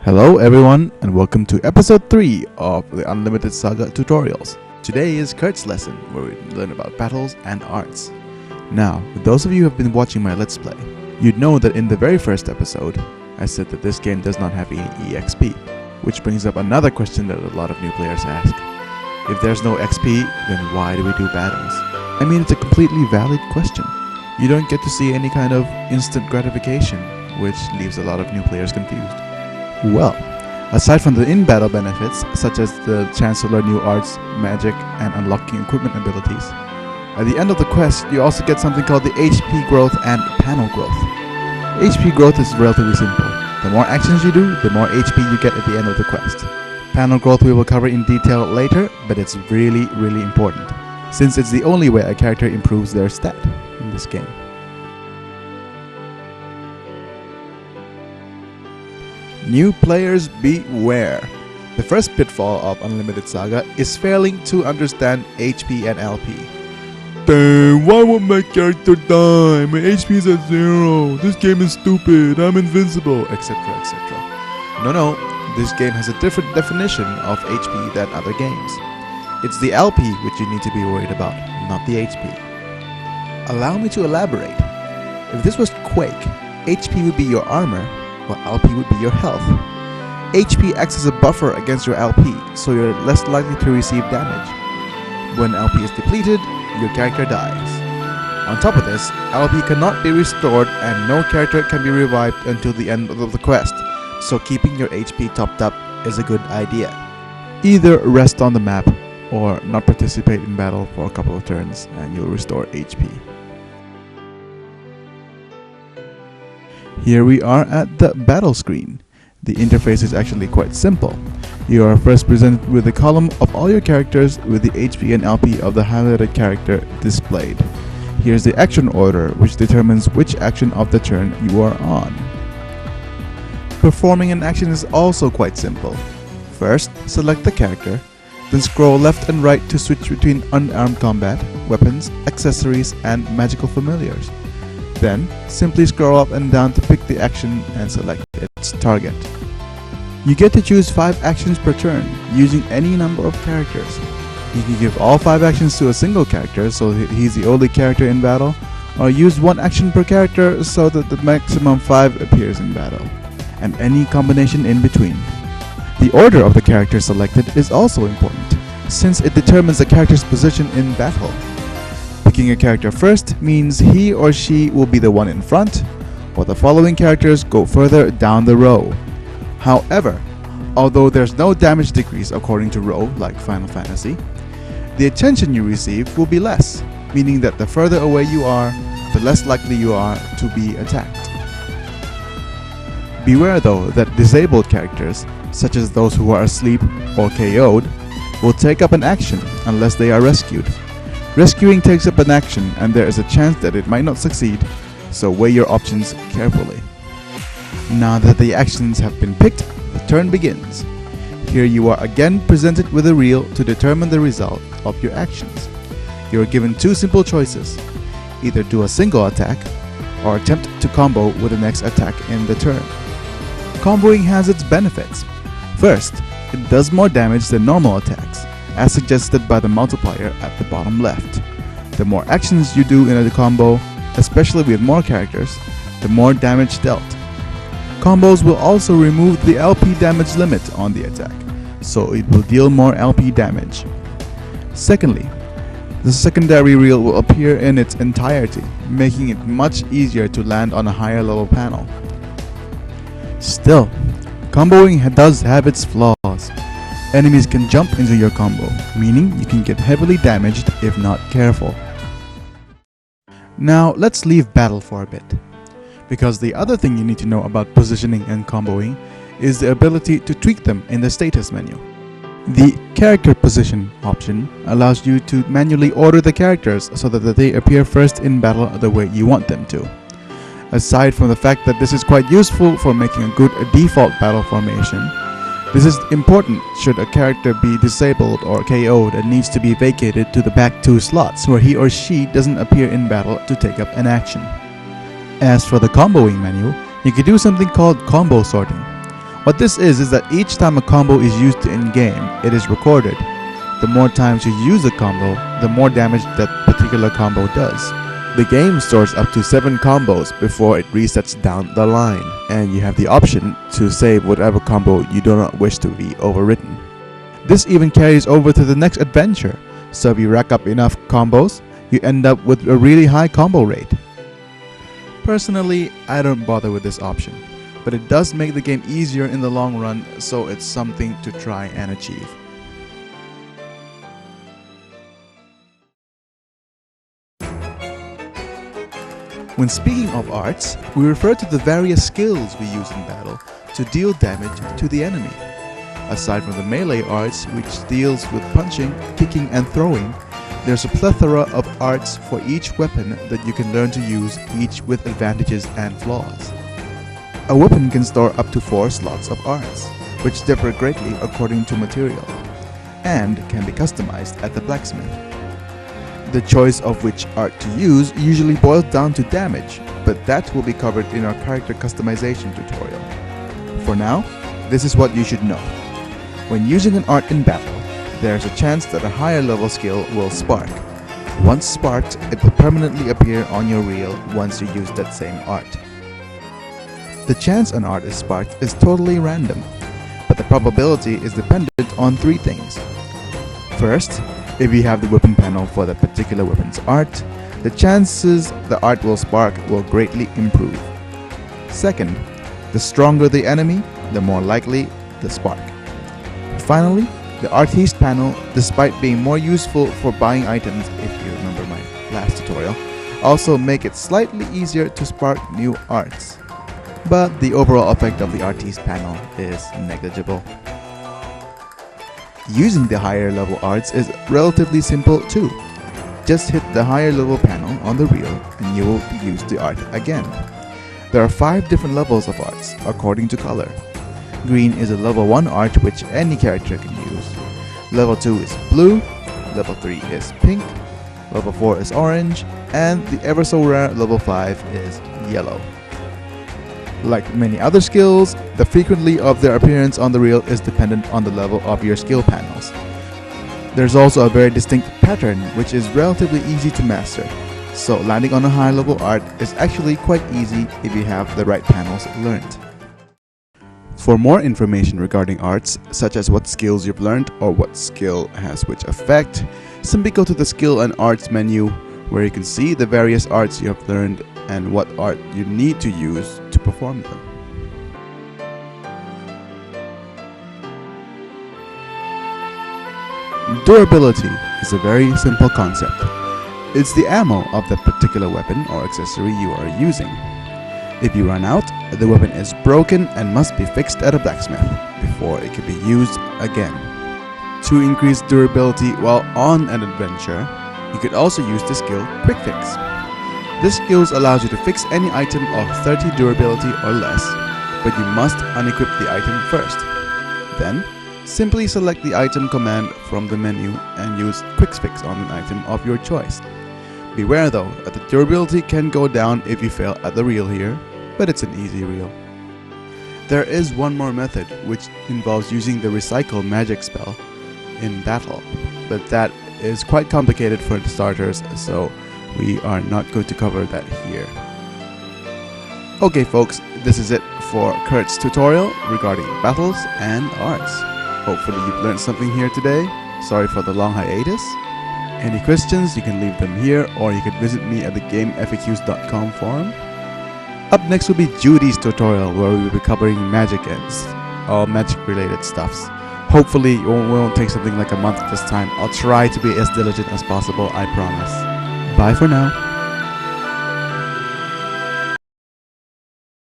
Hello everyone and welcome to episode 3 of the Unlimited Saga tutorials. Today is Kurt's lesson where we learn about battles and arts. Now, for those of you who have been watching my Let's Play, you'd know that in the very first episode, I said that this game does not have any EXP, which brings up another question that a lot of new players ask. If there's no XP, then why do we do battles? I mean, it's a completely valid question. You don't get to see any kind of instant gratification, which leaves a lot of new players confused. Well, aside from the in-battle benefits, such as the chance to learn new arts, magic, and unlocking equipment abilities, at the end of the quest, you also get something called the HP growth and panel growth. HP growth is relatively simple. The more actions you do, the more HP you get at the end of the quest. Panel growth we will cover in detail later, but it's really important, since it's the only way a character improves their stat in this game. New players beware. The first pitfall of Unlimited Saga is failing to understand HP and LP. Damn, why won't my character die? My HP is at 0. This game is stupid. I'm invincible, etc. No, this game has a different definition of HP than other games. It's the LP which you need to be worried about, not the HP. Allow me to elaborate. If this was Quake, HP would be your armor, while LP would be your health. HP acts as a buffer against your LP, so you're less likely to receive damage. When LP is depleted, your character dies. On top of this, LP cannot be restored and no character can be revived until the end of the quest, so keeping your HP topped up is a good idea. Either rest on the map or not participate in battle for a couple of turns and you'll restore HP. Here we are at the battle screen. The interface is actually quite simple. You are first presented with a column of all your characters with the HP and LP of the highlighted character displayed. Here's the action order, which determines which action of the turn you are on. Performing an action is also quite simple. First, select the character, then scroll left and right to switch between unarmed combat, weapons, accessories, and magical familiars. Then, simply scroll up and down to pick the action and select its target. You get to choose 5 actions per turn, using any number of characters. You can give all 5 actions to a single character, so he's the only character in battle, or use 1 action per character so that the maximum 5 appears in battle, and any combination in between. The order of the character selected is also important, since it determines the character's position in battle. Picking a character first means he or she will be the one in front, while the following characters go further down the row. However, although there's no damage decrease according to row like Final Fantasy, the attention you receive will be less, meaning that the further away you are, the less likely you are to be attacked. Beware though that disabled characters, such as those who are asleep or KO'd, will take up an action unless they are rescued. Rescuing takes up an action and there is a chance that it might not succeed, so weigh your options carefully. Now that the actions have been picked, the turn begins. Here you are again presented with a reel to determine the result of your actions. You are given 2 simple choices. Either do a single attack, or attempt to combo with the next attack in the turn. Comboing has its benefits. First, it does more damage than normal attacks, as suggested by the multiplier at the bottom left. The more actions you do in a combo, especially with more characters, the more damage dealt. Combos will also remove the LP damage limit on the attack, so it will deal more LP damage. Secondly, the secondary reel will appear in its entirety, making it much easier to land on a higher level panel. Still, comboing does have its flaws. Enemies can jump into your combo, meaning you can get heavily damaged if not careful. Now let's leave battle for a bit, because the other thing you need to know about positioning and comboing is the ability to tweak them in the status menu. The character position option allows you to manually order the characters so that they appear first in battle the way you want them to. Aside from the fact that this is quite useful for making a good default battle formation, this is important should a character be disabled or KO'd and needs to be vacated to the back 2 slots where he or she doesn't appear in battle to take up an action. As for the comboing menu, you can do something called combo sorting. What this is that each time a combo is used in-game, it is recorded. The more times you use a combo, the more damage that particular combo does. The game stores up to 7 combos before it resets down the line, and you have the option to save whatever combo you do not wish to be overwritten. This even carries over to the next adventure, so if you rack up enough combos, you end up with a really high combo rate. Personally, I don't bother with this option, but it does make the game easier in the long run, so it's something to try and achieve. When speaking of arts, we refer to the various skills we use in battle to deal damage to the enemy. Aside from the melee arts, which deals with punching, kicking and throwing, there's a plethora of arts for each weapon that you can learn to use, each with advantages and flaws. A weapon can store up to 4 slots of arts, which differ greatly according to material, and can be customized at the blacksmith. The choice of which art to use usually boils down to damage, but that will be covered in our character customization tutorial. For now, this is what you should know. When using an art in battle, there's a chance that a higher level skill will spark. Once sparked, it will permanently appear on your reel once you use that same art. The chance an art is sparked is totally random, but the probability is dependent on 3 things. First, if you have the weapon panel for that particular weapon's art, the chances the art will spark will greatly improve. Second, the stronger the enemy, the more likely the spark. Finally, the artiste panel, despite being more useful for buying items, if you remember my last tutorial, also make it slightly easier to spark new arts. But the overall effect of the artiste panel is negligible. Using the higher level arts is relatively simple too. Just hit the higher level panel on the reel and you will use the art again. There are 5 different levels of arts according to color. Green is a level 1 art which any character can use. Level 2 is blue, level 3 is pink, level 4 is orange, and the ever so rare level 5 is yellow. Like many other skills, the frequency of their appearance on the reel is dependent on the level of your skill panels. There's also a very distinct pattern which is relatively easy to master, so landing on a high level art is actually quite easy if you have the right panels learned. For more information regarding arts, such as what skills you've learned or what skill has which effect, simply go to the Skill and Arts menu where you can see the various arts you have learned and what art you need to use to perform them. Durability is a very simple concept. It's the ammo of the particular weapon or accessory you are using. If you run out, the weapon is broken and must be fixed at a blacksmith before it can be used again. To increase durability while on an adventure, you could also use the skill Quick Fix. This skill allows you to fix any item of 30 durability or less, but you must unequip the item first. Then, simply select the item command from the menu and use Quick Fix on an item of your choice. Beware though, that the durability can go down if you fail at the reel here, but it's an easy reel. There is one more method which involves using the Recycle magic spell in battle, but that is quite complicated for the starters, so we are not going to cover that here. Okay folks, this is it for Kurt's tutorial regarding battles and arts. Hopefully you've learned something here today. Sorry for the long hiatus. Any questions, you can leave them here or you can visit me at the gamefaqs.com forum. Up next will be Judy's tutorial where we will be covering magic and all magic related stuffs. Hopefully it won't take something like a month this time. I'll try to be as diligent as possible, I promise. Bye for now.